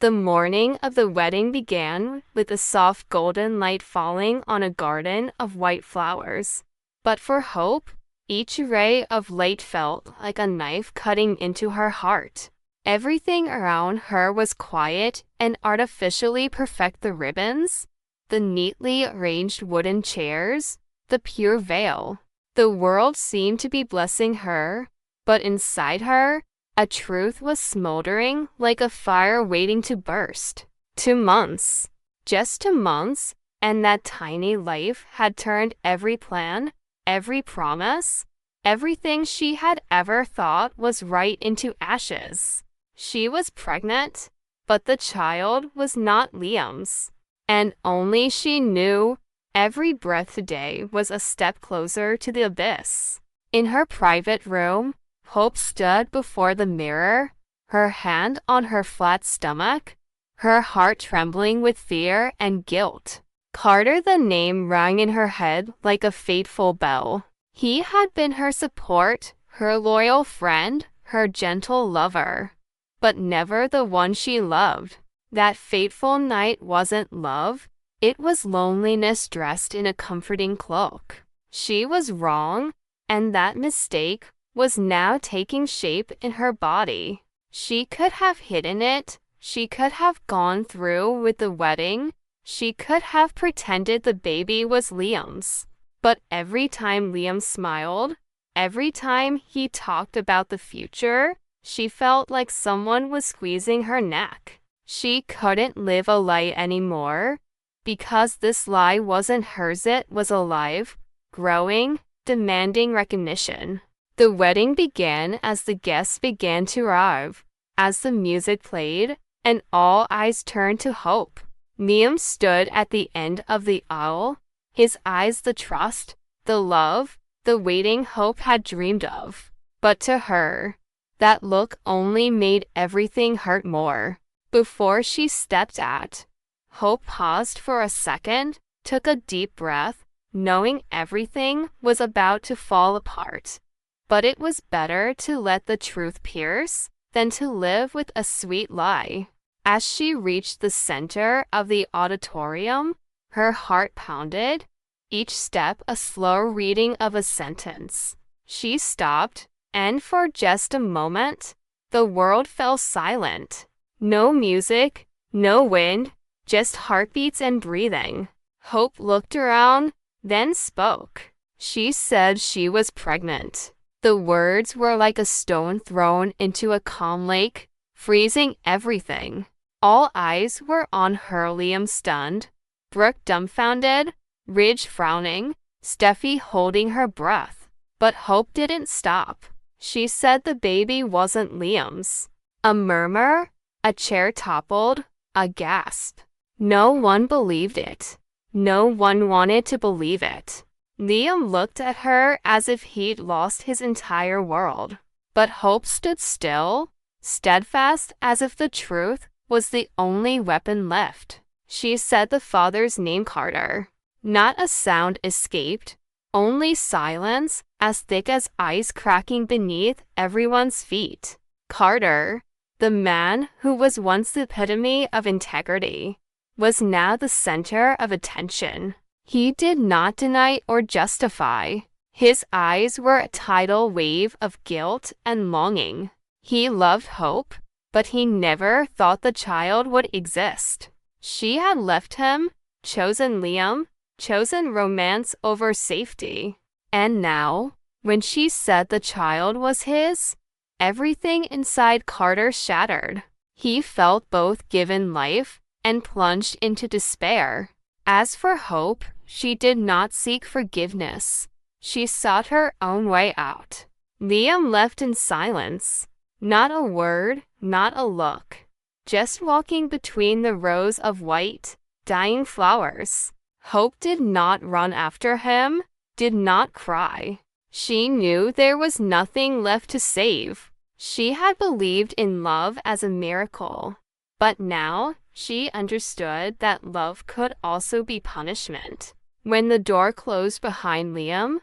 The morning of the wedding began with a soft golden light falling on a garden of white flowers. But for Hope, each ray of light felt like a knife cutting into her heart. Everything around her was quiet and artificially perfect: the ribbons, the neatly arranged wooden chairs, the pure veil. The world seemed to be blessing her, but inside her, a truth was smoldering like a fire waiting to burst. 2 months. Just 2 months, and that tiny life had turned every plan, every promise, everything she had ever thought was right into ashes. She was pregnant, but the child was not Liam's. And only she knew every breath today was a step closer to the abyss. In her private room, Hope stood before the mirror, her hand on her flat stomach, her heart trembling with fear and guilt. Carter, the name rang in her head like a fateful bell. He had been her support, her loyal friend, her gentle lover, but never the one she loved. That fateful night wasn't love, it was loneliness dressed in a comforting cloak. She was wrong, and that mistake was now taking shape in her body. She could have hidden it, she could have gone through with the wedding, she could have pretended the baby was Liam's. But every time Liam smiled, every time he talked about the future, she felt like someone was squeezing her neck. She couldn't live a lie anymore, because this lie wasn't hers, it was alive, growing, demanding recognition. The wedding began as the guests began to arrive, as the music played, and all eyes turned to Hope. Liam stood at the end of the aisle, his eyes the trust, the love, the waiting Hope had dreamed of. But to her, that look only made everything hurt more. Before she stepped out, Hope paused for a second, took a deep breath, knowing everything was about to fall apart. But it was better to let the truth pierce than to live with a sweet lie. As she reached the center of the auditorium, her heart pounded, each step a slow reading of a sentence. She stopped, and for just a moment, the world fell silent. No music, no wind, just heartbeats and breathing. Hope looked around, then spoke. She said she was pregnant. The words were like a stone thrown into a calm lake, freezing everything. All eyes were on her. Liam stunned, Brooke dumbfounded, Ridge frowning, Steffi holding her breath. But Hope didn't stop. She said the baby wasn't Liam's. A murmur, a chair toppled, a gasp. No one believed it. No one wanted to believe it. Liam looked at her as if he'd lost his entire world. But Hope stood still, steadfast as if the truth was the only weapon left. She said the father's name, Carter. Not a sound escaped, only silence as thick as ice cracking beneath everyone's feet. Carter, the man who was once the epitome of integrity, was now the center of attention. He did not deny or justify. His eyes were a tidal wave of guilt and longing. He loved Hope, but he never thought the child would exist. She had left him, chosen Liam, chosen romance over safety. And now, when she said the child was his, everything inside Carter shattered. He felt both given life and plunged into despair. As for Hope, she did not seek forgiveness. She sought her own way out. Liam left in silence. Not a word, not a look. Just walking between the rows of white, dying flowers. Hope did not run after him, did not cry. She knew there was nothing left to save. She had believed in love as a miracle. But now, she understood that love could also be punishment. When the door closed behind Liam,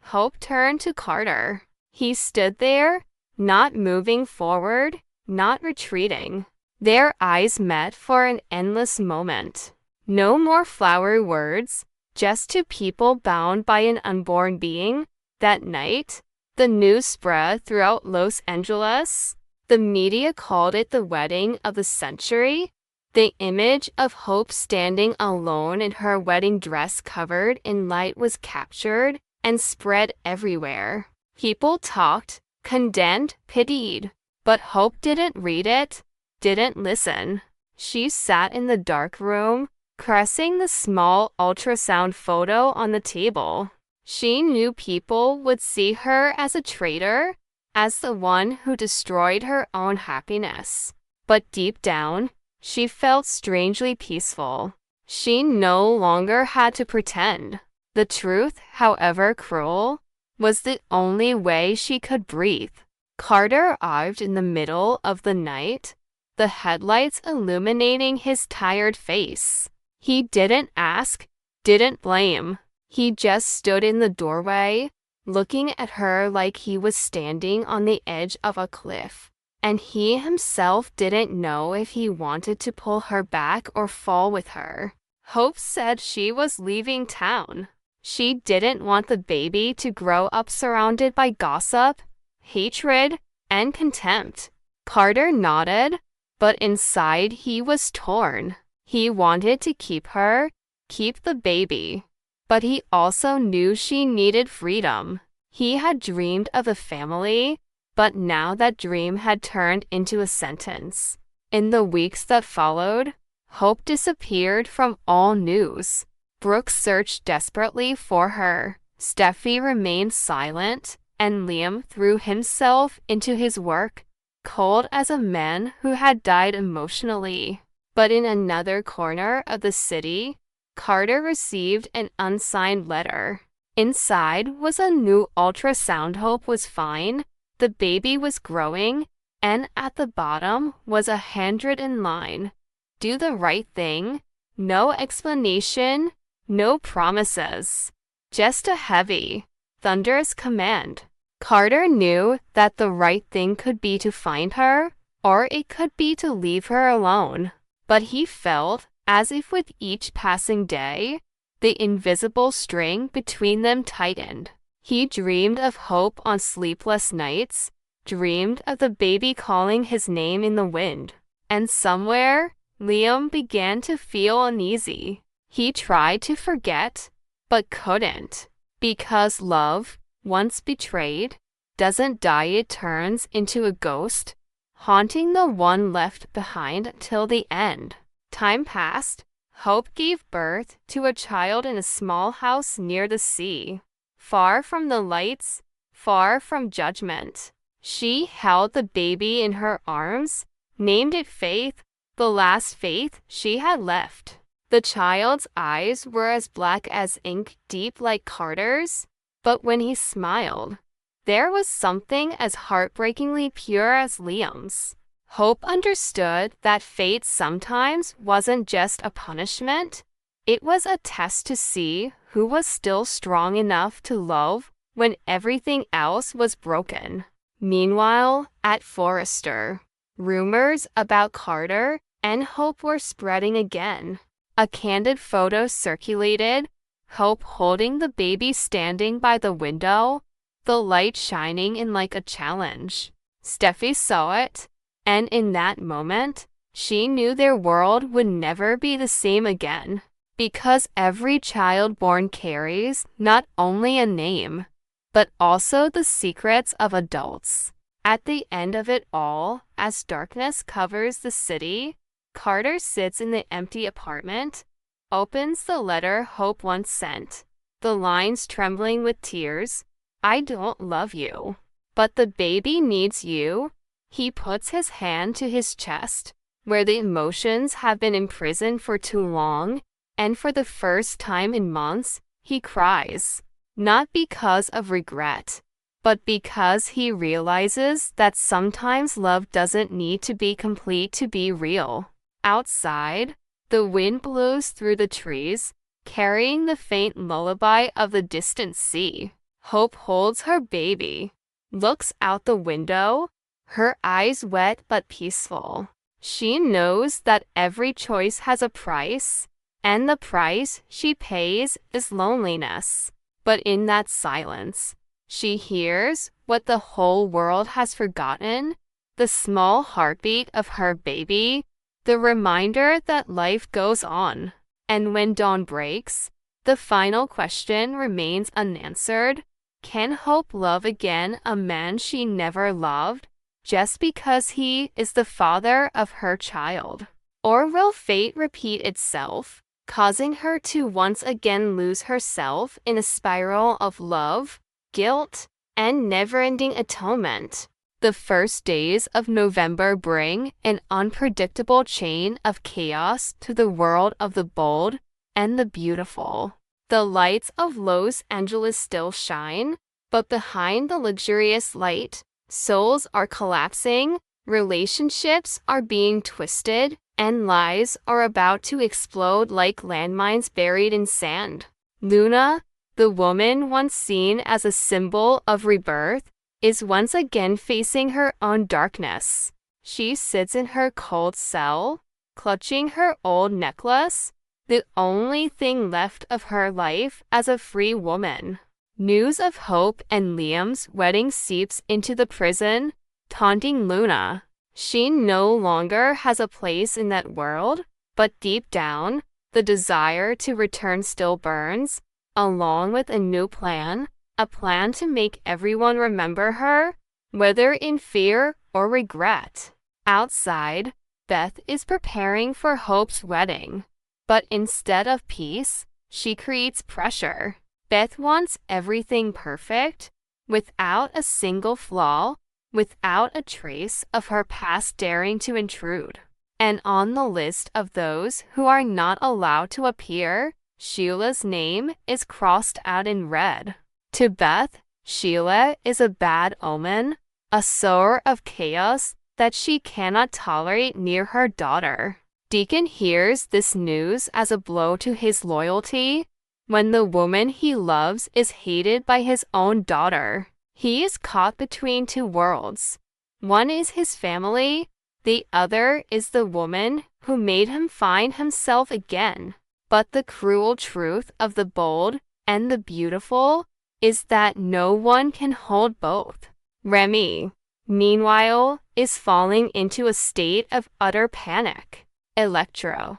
Hope turned to Carter. He stood there, not moving forward, not retreating. Their eyes met for an endless moment. No more flowery words, just two people bound by an unborn being. That night, the news spread throughout Los Angeles. The media called it the wedding of the century. The image of Hope standing alone in her wedding dress covered in light was captured and spread everywhere. People talked, condemned, pitied, but Hope didn't read it, didn't listen. She sat in the dark room, caressing the small ultrasound photo on the table. She knew people would see her as a traitor, as the one who destroyed her own happiness. But deep down, she felt strangely peaceful. She no longer had to pretend. The truth, however cruel, was the only way she could breathe. Carter arrived in the middle of the night, the headlights illuminating his tired face. He didn't ask, didn't blame. He just stood in the doorway, looking at her like he was standing on the edge of a cliff. And he himself didn't know if he wanted to pull her back or fall with her. Hope said she was leaving town. She didn't want the baby to grow up surrounded by gossip, hatred, and contempt. Carter nodded, but inside he was torn. He wanted to keep her, keep the baby. But he also knew she needed freedom. He had dreamed of a family, but now that dream had turned into a sentence. In the weeks that followed, Hope disappeared from all news. Brooke searched desperately for her. Steffi remained silent, and Liam threw himself into his work, cold as a man who had died emotionally. But in another corner of the city, Carter received an unsigned letter. Inside was a new ultrasound. Hope was fine, the baby was growing, and at the bottom was a handwritten line. Do the right thing. No explanation, no promises. Just a heavy, thunderous command. Carter knew that the right thing could be to find her, or it could be to leave her alone. But he felt as if with each passing day, the invisible string between them tightened. He dreamed of Hope on sleepless nights, dreamed of the baby calling his name in the wind. And somewhere, Liam began to feel uneasy. He tried to forget, but couldn't. Because love, once betrayed, doesn't die, it turns into a ghost, haunting the one left behind till the end. Time passed. Hope gave birth to a child in a small house near the sea, far from the lights, far from judgment. She held the baby in her arms, named it Faith, the last faith she had left. The child's eyes were as black as ink, deep like Carter's, but when he smiled, there was something as heartbreakingly pure as Liam's. Hope understood that fate sometimes wasn't just a punishment, it was a test to see who was still strong enough to love when everything else was broken. Meanwhile, at Forrester, rumors about Carter and Hope were spreading again. A candid photo circulated, Hope holding the baby standing by the window, the light shining in like a challenge. Steffi saw it, and in that moment, she knew their world would never be the same again. Because every child born carries not only a name, but also the secrets of adults. At the end of it all, as darkness covers the city, Carter sits in the empty apartment, opens the letter Hope once sent, the lines trembling with tears. I don't love you, but the baby needs you. He puts his hand to his chest, where the emotions have been imprisoned for too long, and for the first time in months, he cries. Not because of regret, but because he realizes that sometimes love doesn't need to be complete to be real. Outside, the wind blows through the trees, carrying the faint lullaby of the distant sea. Hope holds her baby, looks out the window, her eyes wet but peaceful. She knows that every choice has a price, and the price she pays is loneliness. But in that silence, she hears what the whole world has forgotten, the small heartbeat of her baby, the reminder that life goes on. And when dawn breaks, the final question remains unanswered. Can Hope love again a man she never loved, just because he is the father of her child? Or will fate repeat itself, causing her to once again lose herself in a spiral of love, guilt, and never-ending atonement? The first days of November bring an unpredictable chain of chaos to the world of the bold and the beautiful. The lights of Los Angeles still shine, but behind the luxurious light, souls are collapsing, relationships are being twisted, and lies are about to explode like landmines buried in sand. Luna, the woman once seen as a symbol of rebirth, is once again facing her own darkness. She sits in her cold cell, clutching her old necklace, the only thing left of her life as a free woman. News of Hope and Liam's wedding seeps into the prison, taunting Luna. She no longer has a place in that world, but deep down, the desire to return still burns, along with a new plan, a plan to make everyone remember her, whether in fear or regret. Outside, Beth is preparing for Hope's wedding, but instead of peace, she creates pressure. Beth wants everything perfect, without a single flaw, without a trace of her past daring to intrude. And on the list of those who are not allowed to appear, Sheila's name is crossed out in red. To Beth, Sheila is a bad omen, a sower of chaos that she cannot tolerate near her daughter. Deacon hears this news as a blow to his loyalty. When the woman he loves is hated by his own daughter, he is caught between two worlds. One is his family, the other is the woman who made him find himself again. But the cruel truth of the bold and the beautiful is that no one can hold both. Remy, meanwhile, is falling into a state of utter panic. Electro,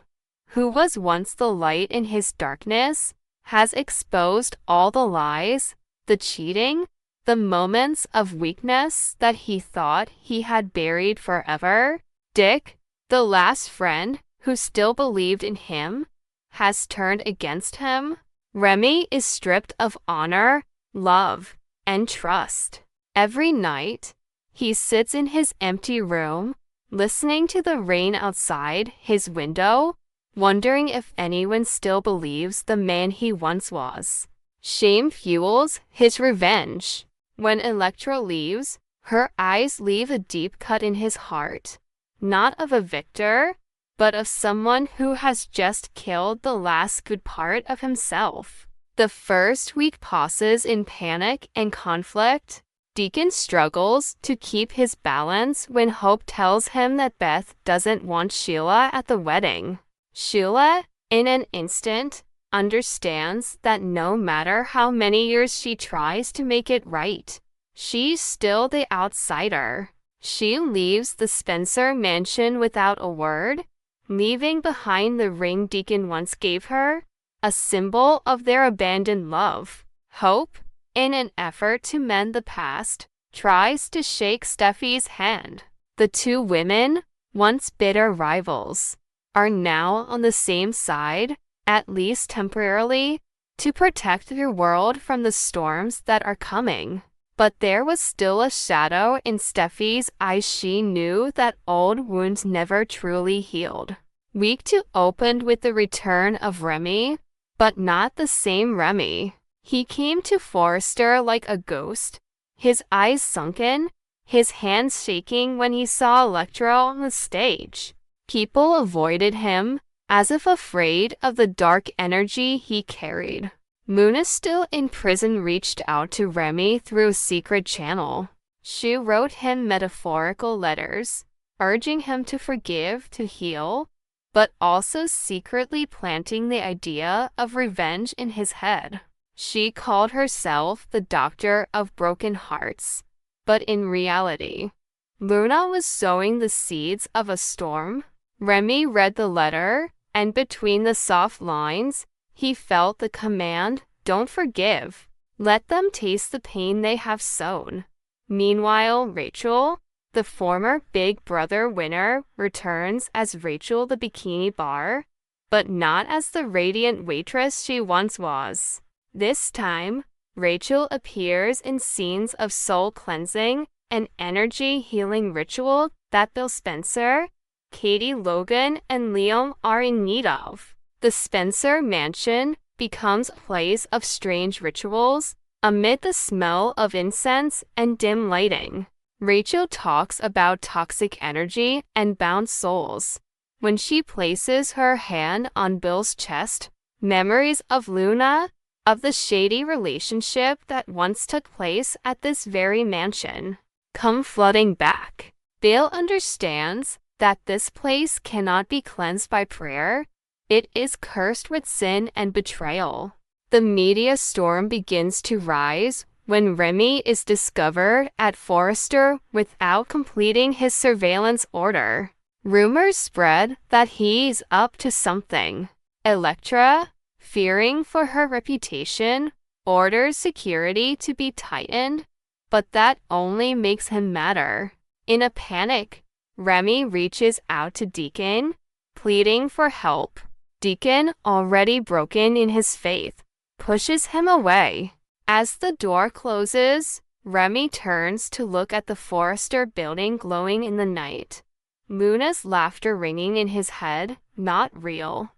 who was once the light in his darkness, has exposed all the lies, the cheating, the moments of weakness that he thought he had buried forever. Dick, the last friend who still believed in him, has turned against him. Remy is stripped of honor, love, and trust. Every night, he sits in his empty room, listening to the rain outside his window, wondering if anyone still believes the man he once was. Shame fuels his revenge. When Electra leaves, her eyes leave a deep cut in his heart, not of a victor, but of someone who has just killed the last good part of himself. The first week passes in panic and conflict. Deacon struggles to keep his balance when Hope tells him that Beth doesn't want Sheila at the wedding. Sheila, in an instant, understands that no matter how many years she tries to make it right, she's still the outsider. She leaves the Spencer mansion without a word, leaving behind the ring Deacon once gave her, a symbol of their abandoned love. Hope, in an effort to mend the past, tries to shake Steffi's hand. The two women, once bitter rivals, are now on the same side, at least temporarily, to protect their world from the storms that are coming. But there was still a shadow in Steffi's eyes. She knew that old wounds never truly healed. Week 2 opened with the return of Remy, but not the same Remy. He came to Forrester like a ghost, his eyes sunken, his hands shaking when he saw Electra on the stage. People avoided him, as if afraid of the dark energy he carried. Luna, still in prison, reached out to Remy through a secret channel. She wrote him metaphorical letters, urging him to forgive, to heal, but also secretly planting the idea of revenge in his head. She called herself the Doctor of Broken Hearts, but in reality, Luna was sowing the seeds of a storm. Remy read the letter, and between the soft lines, he felt the command, "Don't forgive. Let them taste the pain they have sown." Meanwhile, Rachel, the former Big Brother winner, returns as Rachel the Bikini Bar, but not as the radiant waitress she once was. This time, Rachel appears in scenes of soul cleansing and energy healing ritual that Bill Spencer, Katie Logan, and Liam are in need of. The Spencer mansion becomes a place of strange rituals amid the smell of incense and dim lighting. Rachel talks about toxic energy and bound souls. When she places her hand on Bill's chest, memories of Luna, of the shady relationship that once took place at this very mansion, come flooding back. Bill understands that this place cannot be cleansed by prayer. It is cursed with sin and betrayal. The media storm begins to rise when Remy is discovered at Forrester without completing his surveillance order. Rumors spread that he's up to something. Elektra, fearing for her reputation, orders security to be tightened, but that only makes him madder. In a panic, Remy reaches out to Deacon, pleading for help. Deacon, already broken in his faith, pushes him away. As the door closes, Remy turns to look at the Forrester building glowing in the night. Luna's laughter ringing in his head, not real,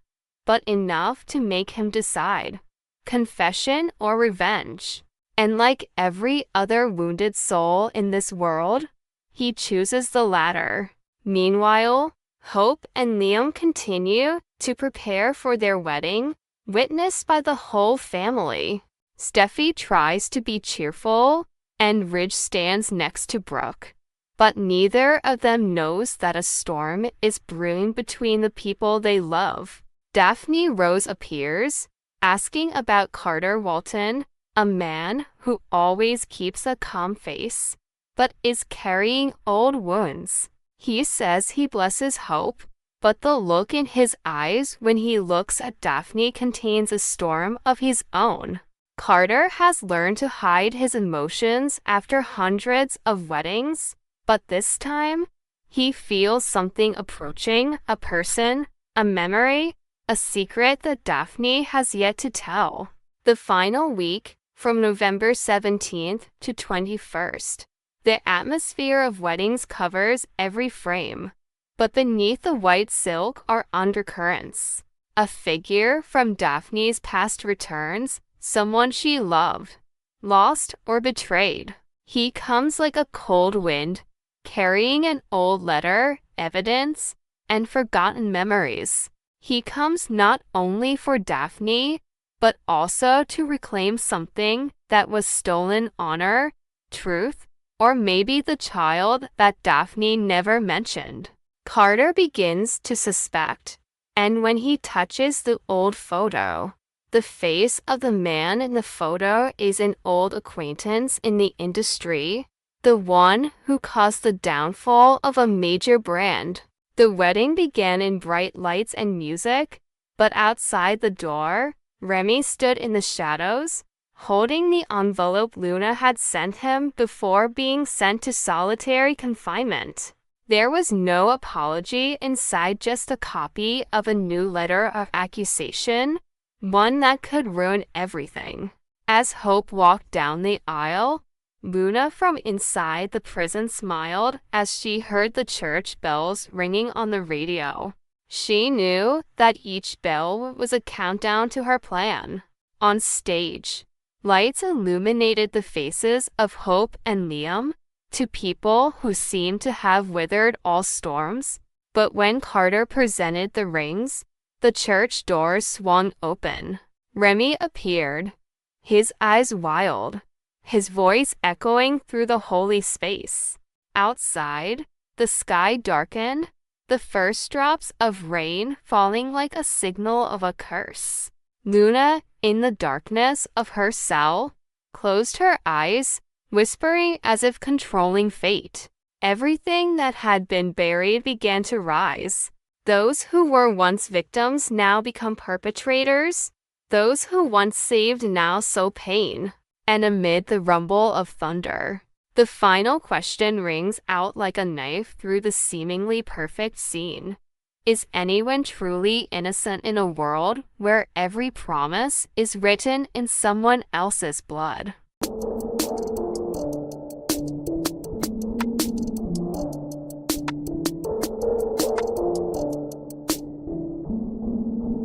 but enough to make him decide: confession or revenge. And like every other wounded soul in this world, he chooses the latter. Meanwhile, Hope and Liam continue to prepare for their wedding, witnessed by the whole family. Steffi tries to be cheerful, and Ridge stands next to Brooke. But neither of them knows that a storm is brewing between the people they love. Daphne Rose appears, asking about Carter Walton, a man who always keeps a calm face, but is carrying old wounds. He says he blesses Hope, but the look in his eyes when he looks at Daphne contains a storm of his own. Carter has learned to hide his emotions after hundreds of weddings, but this time, he feels something approaching, a person, a memory, a secret that Daphne has yet to tell. The final week, from November 17th to 21st, the atmosphere of weddings covers every frame, but beneath the white silk are undercurrents. A figure from Daphne's past returns, someone she loved, lost or betrayed. He comes like a cold wind, carrying an old letter, evidence, and forgotten memories. He comes not only for Daphne, but also to reclaim something that was stolen: honor, truth, or maybe the child that Daphne never mentioned. Carter begins to suspect, and when he touches the old photo, the face of the man in the photo is an old acquaintance in the industry, the one who caused the downfall of a major brand. The wedding began in bright lights and music, but outside the door, Remy stood in the shadows, holding the envelope Luna had sent him before being sent to solitary confinement. There was no apology inside, just a copy of a new letter of accusation, one that could ruin everything. As Hope walked down the aisle, Luna from inside the prison smiled as she heard the church bells ringing on the radio. She knew that each bell was a countdown to her plan. On stage, lights illuminated the faces of Hope and Liam, two people who seemed to have withered all storms. But when Carter presented the rings, the church doors swung open. Remy appeared, his eyes wild, his voice echoing through the holy space. Outside, The sky darkened, the first drops of rain falling like a signal of a curse. Luna, in the darkness of her cell, closed her eyes, whispering as if controlling fate. Everything that had been buried began to rise. Those who were once victims now become perpetrators. Those who once saved now sow pain. And amid the rumble of thunder, the final question rings out like a knife through the seemingly perfect scene. Is anyone truly innocent in a world where every promise is written in someone else's blood?